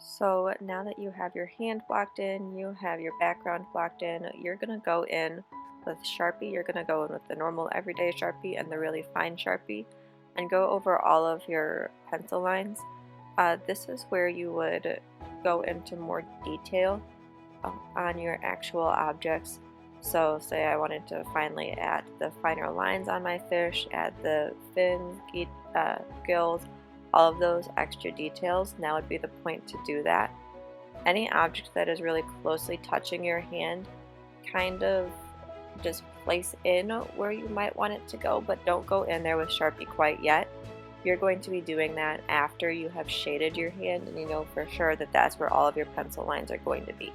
So now that you have your hand blocked in, you have your background blocked in, you're going to go in with Sharpie. You're going to go in with the normal everyday Sharpie and the really fine Sharpie and go over all of your pencil lines. This is where you would go into more detail on your actual objects. So say I wanted to finally add the finer lines on my fish, add the fins, gills, all of those extra details. Now would be the point to do that. Any object that is really closely touching your hand, kind of just place in where you might want it to go, but don't go in there with Sharpie quite yet. You're going to be doing that after you have shaded your hand and you know for sure that that's where all of your pencil lines are going to be.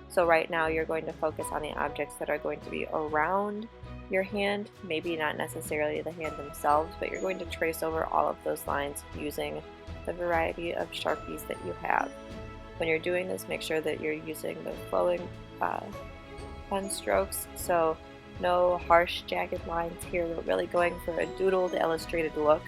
So right now you're going to focus on the objects that are going to be around your hand, maybe not necessarily the hand themselves, but you're going to trace over all of those lines using the variety of Sharpies that you have. When you're doing this, make sure that you're using the flowing pen strokes, so no harsh jagged lines here. We're really going for a doodled illustrated look,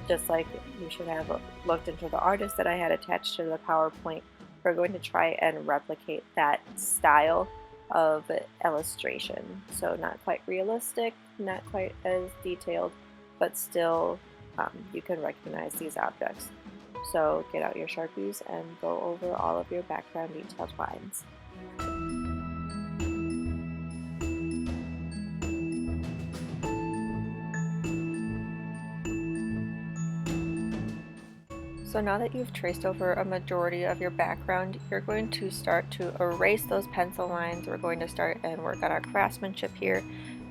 just like you should have looked into the artist that I had attached to the PowerPoint. We're going to try and replicate that style of illustration. So not quite realistic, not quite as detailed, but still you can recognize these objects. So get out your Sharpies and go over all of your background detailed lines. So now that you've traced over a majority of your background, you're going to start to erase those pencil lines. We're going to start and work on our craftsmanship here.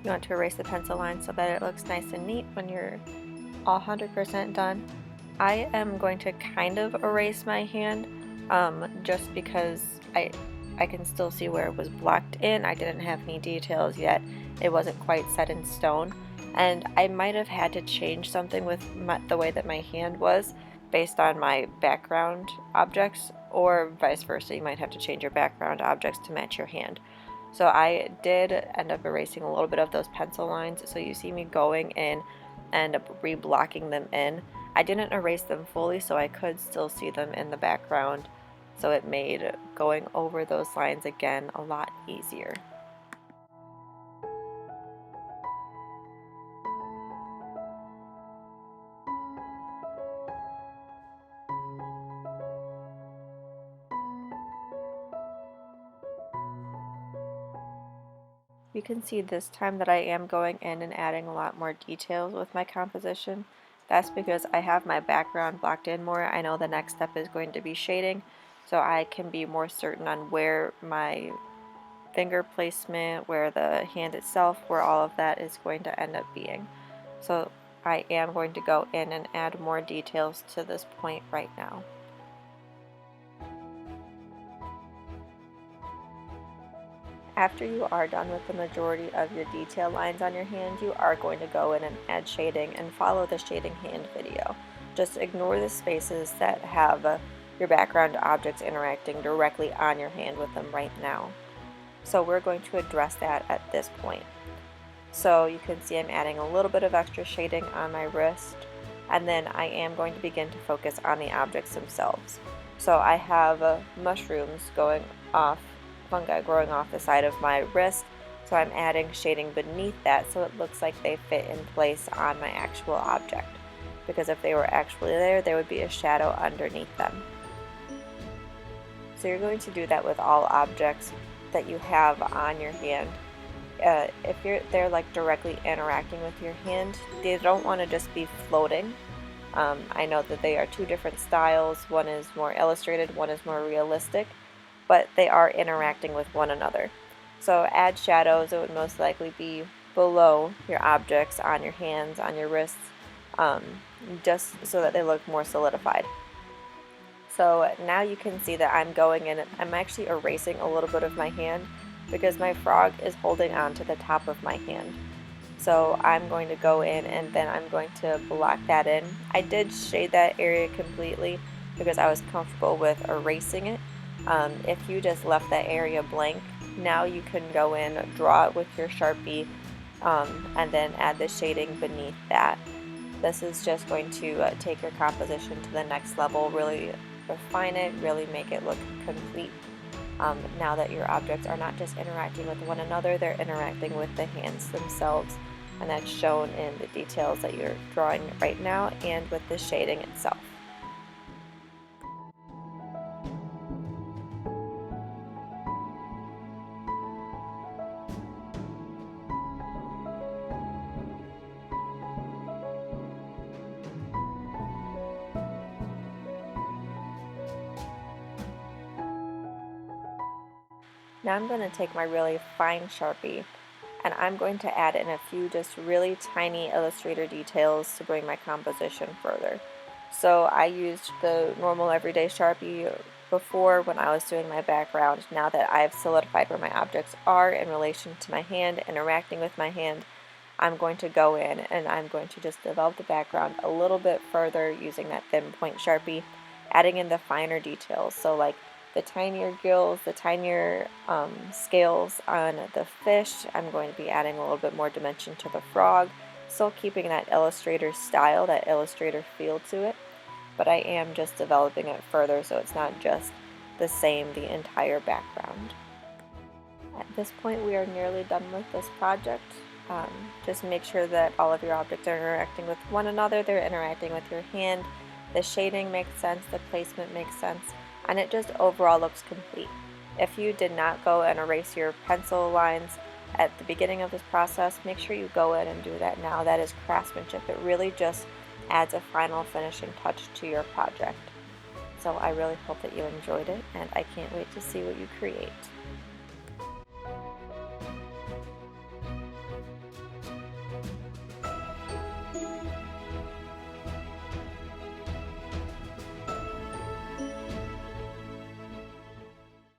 You want to erase the pencil lines so that it looks nice and neat when you're all 100% done. I am going to kind of erase my hand just because I can still see where it was blocked in. I didn't have any details yet. It wasn't quite set in stone. And I might have had to change something with the way that my hand was based on my background objects, or vice versa. You might have to change your background objects to match your hand. So I did end up erasing a little bit of those pencil lines, so you see me going in and re-blocking them in. I didn't erase them fully, so I could still see them in the background, so it made going over those lines again a lot easier. You can see this time that I am going in and adding a lot more details with my composition. That's because I have my background blocked in more. I know the next step is going to be shading, so I can be more certain on where my finger placement, where the hand itself, where all of that is going to end up being. So I am going to go in and add more details to this point right now. After you are done with the majority of your detail lines on your hand, you are going to go in and add shading and follow the shading hand video. Just ignore the spaces that have your background objects interacting directly on your hand with them right now. So we're going to address that at this point. So you can see I'm adding a little bit of extra shading on my wrist, and then I am going to begin to focus on the objects themselves. So I have mushrooms going off, fungi growing off the side of my wrist, so I'm adding shading beneath that so it looks like they fit in place on my actual object, because if they were actually there would be a shadow underneath them. So you're going to do that with all objects that you have on your hand. If they're like directly interacting with your hand, they don't want to just be floating. I know that they are two different styles. One is more illustrated, one is more realistic, but they are interacting with one another. So add shadows. It would most likely be below your objects, on your hands, on your wrists, just so that they look more solidified. So now you can see that I'm going in, I'm actually erasing a little bit of my hand because my frog is holding on to the top of my hand. So I'm going to go in and then I'm going to block that in. I did shade that area completely because I was comfortable with erasing it. If you just left that area blank, now you can go in, draw it with your Sharpie, and then add the shading beneath that. This is just going to take your composition to the next level, really refine it, really make it look complete. Now that your objects are not just interacting with one another, they're interacting with the hands themselves, and that's shown in the details that you're drawing right now and with the shading itself. Now I'm going to take my really fine Sharpie and I'm going to add in a few just really tiny Illustrator details to bring my composition further. So I used the normal everyday Sharpie before when I was doing my background. Now that I've solidified where my objects are in relation to my hand, interacting with my hand, I'm going to go in and I'm going to just develop the background a little bit further using that thin point Sharpie, adding in the finer details. So like the tinier gills, the tinier scales on the fish. I'm going to be adding a little bit more dimension to the frog, still keeping that Illustrator style, that Illustrator feel to it, but I am just developing it further so it's not just the same the entire background. At this point we are nearly done with this project. Just make sure that all of your objects are interacting with one another, they're interacting with your hand, the shading makes sense, the placement makes sense, and it just overall looks complete. If you did not go and erase your pencil lines at the beginning of this process, make sure you go in and do that now. That is craftsmanship. It really just adds a final finishing touch to your project. So I really hope that you enjoyed it, and I can't wait to see what you create.